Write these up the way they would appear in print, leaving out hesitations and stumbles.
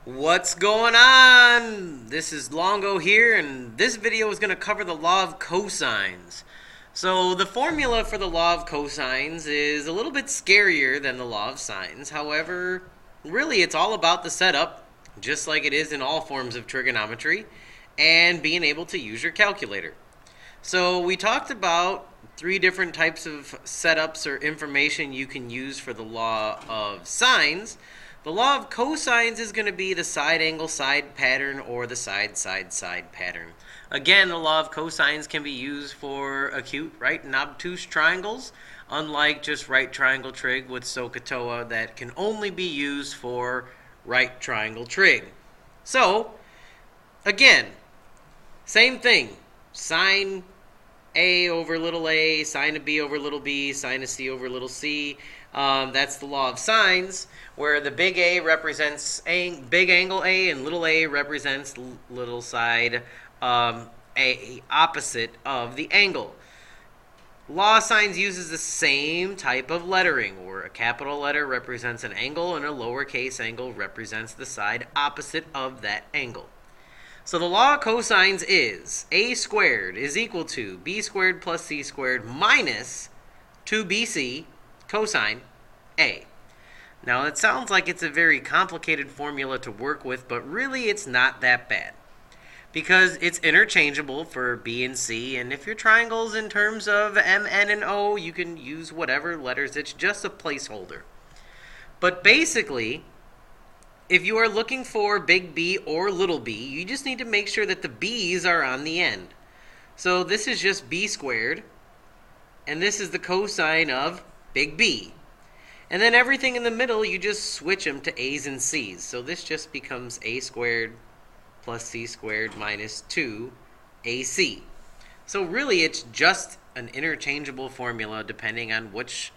What's going on? This is Longo here, and this video is going to cover the law of cosines. So the formula for the law of cosines is a little bit scarier than the law of sines. However, really it's all about the setup, just like it is in all forms of trigonometry, and being able to use your calculator. So we talked about three different types of setups or information you can use for the law of sines. The law of cosines is going to be the side angle side pattern or the side side side pattern. Again, the law of cosines can be used for acute, right, and obtuse triangles, unlike just right triangle trig with SOHCAHTOA that can only be used for right triangle trig. So, again, same thing. Sine A over little a, sine of B over little b, sine of C over little c. That's the law of sines, where the big A represents big angle A and little a represents little side A opposite of the angle. Law of sines uses the same type of lettering, where a capital letter represents an angle and a lowercase angle represents the side opposite of that angle. So the law of cosines is a squared is equal to b squared plus c squared minus 2bc cosine a. Now it sounds like it's a very complicated formula to work with, but really it's not that bad, because it's interchangeable for b and c, and if your triangle's in terms of m, n, and o, you can use whatever letters. It's just a placeholder. But basically, if you are looking for big B or little b, you just need to make sure that the b's are on the end. So this is just b squared, and this is the cosine of big B. And then everything in the middle, you just switch them to a's and c's. So this just becomes a squared plus c squared minus 2ac. So really it's just an interchangeable formula depending on which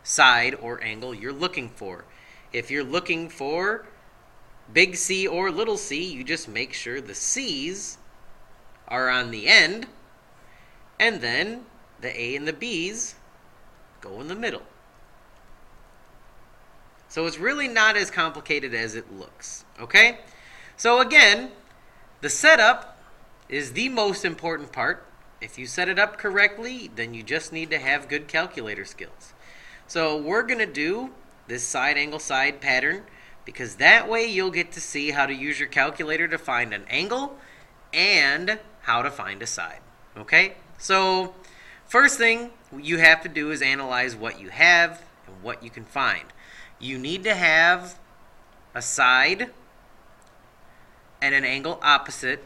side or angle you're looking for. If you're looking for big C or little c, you just make sure the c's are on the end, and then the a and the b's go in the middle. So it's really not as complicated as it looks, okay? So again, the setup is the most important part. If you set it up correctly, then you just need to have good calculator skills. So we're going to do this side angle side pattern, because that way you'll get to see how to use your calculator to find an angle and how to find a side, okay? So first thing you have to do is analyze what you have and what you can find. You need to have a side and an angle opposite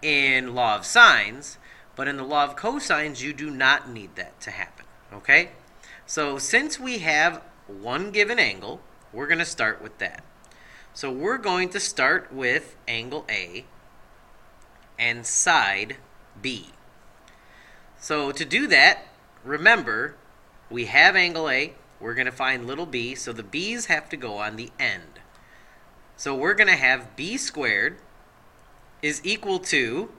in law of sines, but in the law of cosines you do not need that to happen, okay? So since we have one given angle, we're going to start with that. So we're going to start with angle A and side B. So to do that, remember, we have angle A, we're going to find little b, so the b's have to go on the end. So we're going to have b squared is equal to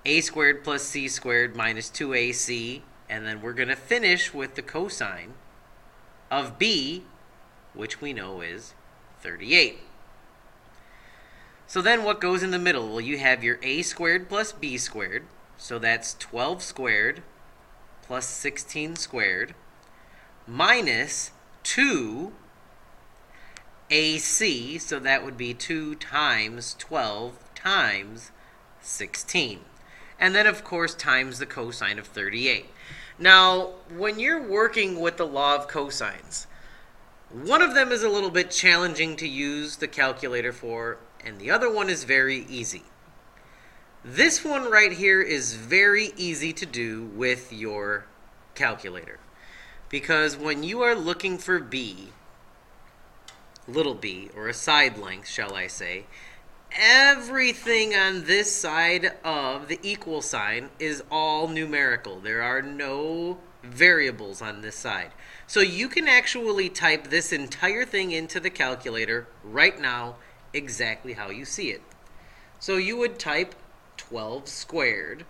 a squared plus c squared minus 2ac, and then we're going to finish with the cosine of b, which we know is 38. So then what goes in the middle? Well, you have your a squared plus b squared, so that's 12 squared plus 16 squared minus 2ac, so that would be 2 times 12 times 16. And then, of course, times the cosine of 38. Now, when you're working with the law of cosines, one of them is a little bit challenging to use the calculator for, and the other one is very easy. This one right here is very easy to do with your calculator, because when you are looking for b, little b, or a side length, shall I say, everything on this side of the equal sign is all numerical. There are no variables on this side. So you can actually type this entire thing into the calculator right now exactly how you see it. So you would type 12 squared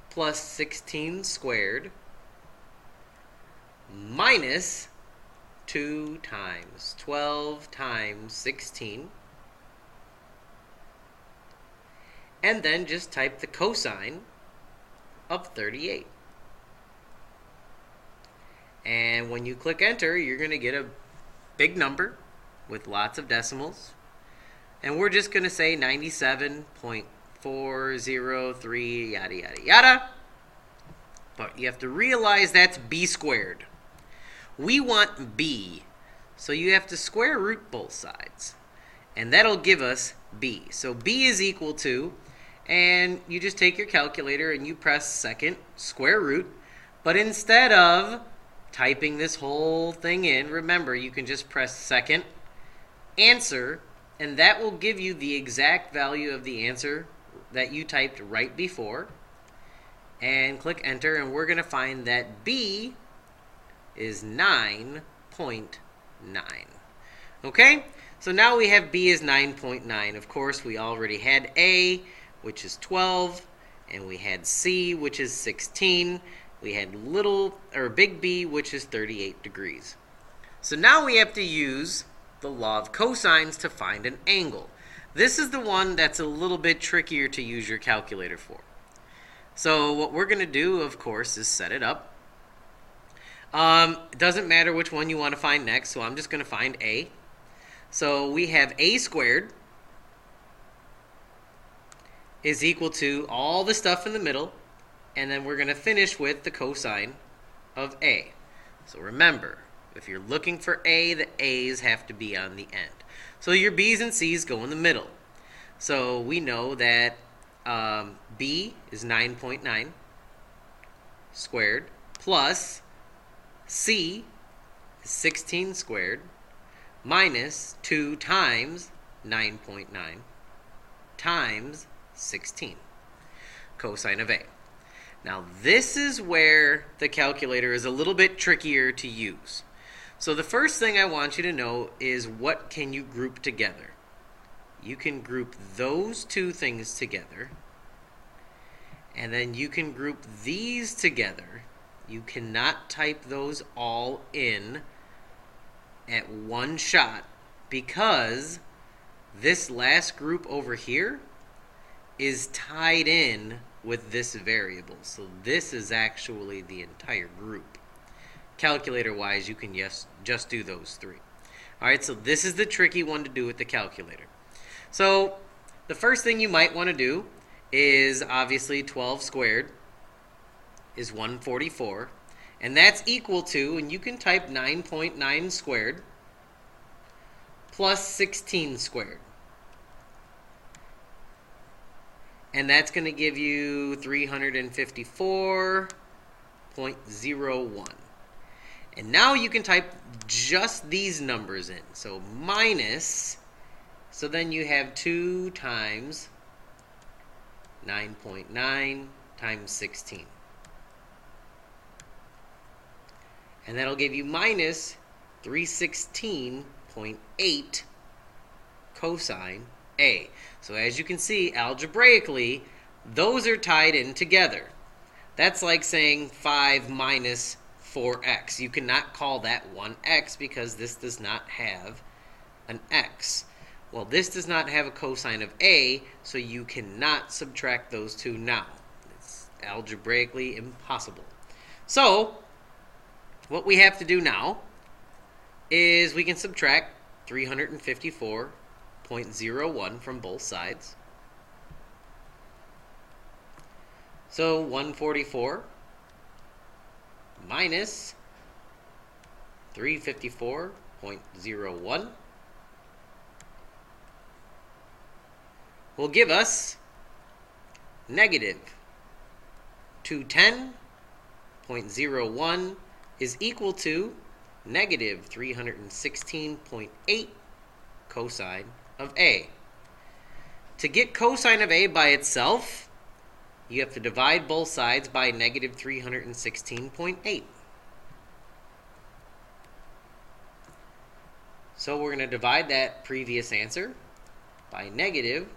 plus 16 squared minus 2 times 12 times 16. And then just type the cosine of 38. And when you click enter, you're going to get a big number with lots of decimals. And we're just going to say 97.403, yada, yada, yada. But you have to realize that's b squared. We want b, so you have to square root both sides. And that'll give us b. So b is equal to, and you just take your calculator and you press second square root. But instead of typing this whole thing in, remember, you can just press second answer, and that will give you the exact value of the answer that you typed right before. And click enter, and we're going to find that b is 9.9. Okay? So now we have b is 9.9. Of course, we already had a, which is 12, and we had c, which is 16. We had big B, which is 38 degrees. So now we have to use the law of cosines to find an angle. This is the one that's a little bit trickier to use your calculator for. So what we're going to do, of course, is set it up. It doesn't matter which one you want to find next, so I'm just going to find a. So we have a squared is equal to all the stuff in the middle, and then we're going to finish with the cosine of a. So remember, if you're looking for a, the a's have to be on the end. So your b's and c's go in the middle. So we know that b is 9.9 squared plus c is 16 squared minus 2 times 9.9 times 16, cosine of a. Now this is where the calculator is a little bit trickier to use. So the first thing I want you to know is, what can you group together? You can group those two things together, and then you can group these together. You cannot type those all in at one shot, because this last group over here is tied in with this variable. So this is actually the entire group. Calculator-wise, you can just do those three. All right, so this is the tricky one to do with the calculator. So the first thing you might want to do is, obviously, 12 squared is 144. And that's equal to, and you can type 9.9 squared plus 16 squared. And that's going to give you 354.01. And now you can type just these numbers in. So minus, so then you have 2 times 9.9 times 16. And that'll give you minus 316.8 cosine A. So as you can see, algebraically, those are tied in together. That's like saying 5 minus 4x. You cannot call that 1x because this does not have an x. Well, this does not have a cosine of A, so you cannot subtract those two now. It's algebraically impossible. So what we have to do now is we can subtract 354.01 from both sides. So 144 minus 354.01 will give us negative 210.01 is equal to negative 316.8 cosine of A. To get cosine of A by itself, you have to divide both sides by negative 316.8. So we're going to divide that previous answer by negative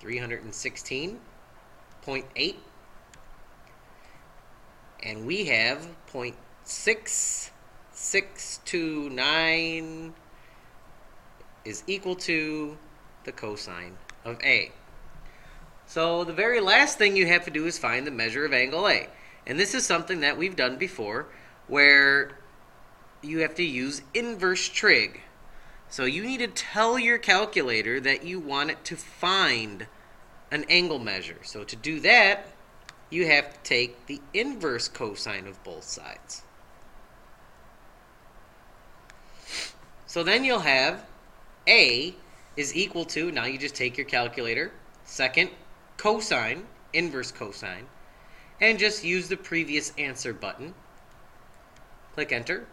316.8. And we have 0.6 629 is equal to the cosine of A. So the very last thing you have to do is find the measure of angle A. And this is something that we've done before, where you have to use inverse trig. So you need to tell your calculator that you want it to find an angle measure. So to do that, you have to take the inverse cosine of both sides. So then you'll have A is equal to, now you just take your calculator, second cosine, inverse cosine, and just use the previous answer button. Click enter,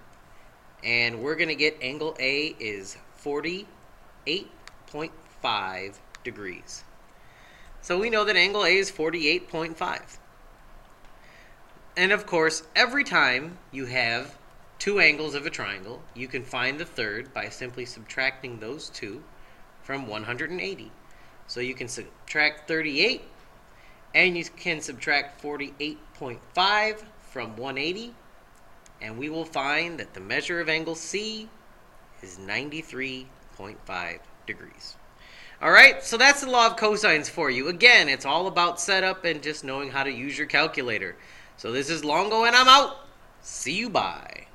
and we're going to get angle A is 48.5 degrees. So we know that angle A is 48.5. And of course, every time you have two angles of a triangle, you can find the third by simply subtracting those two from 180. So you can subtract 38, and you can subtract 48.5 from 180, and we will find that the measure of angle C is 93.5 degrees. All right, so that's the law of cosines for you. Again, it's all about setup and just knowing how to use your calculator. So this is Longo, and I'm out. See you, bye.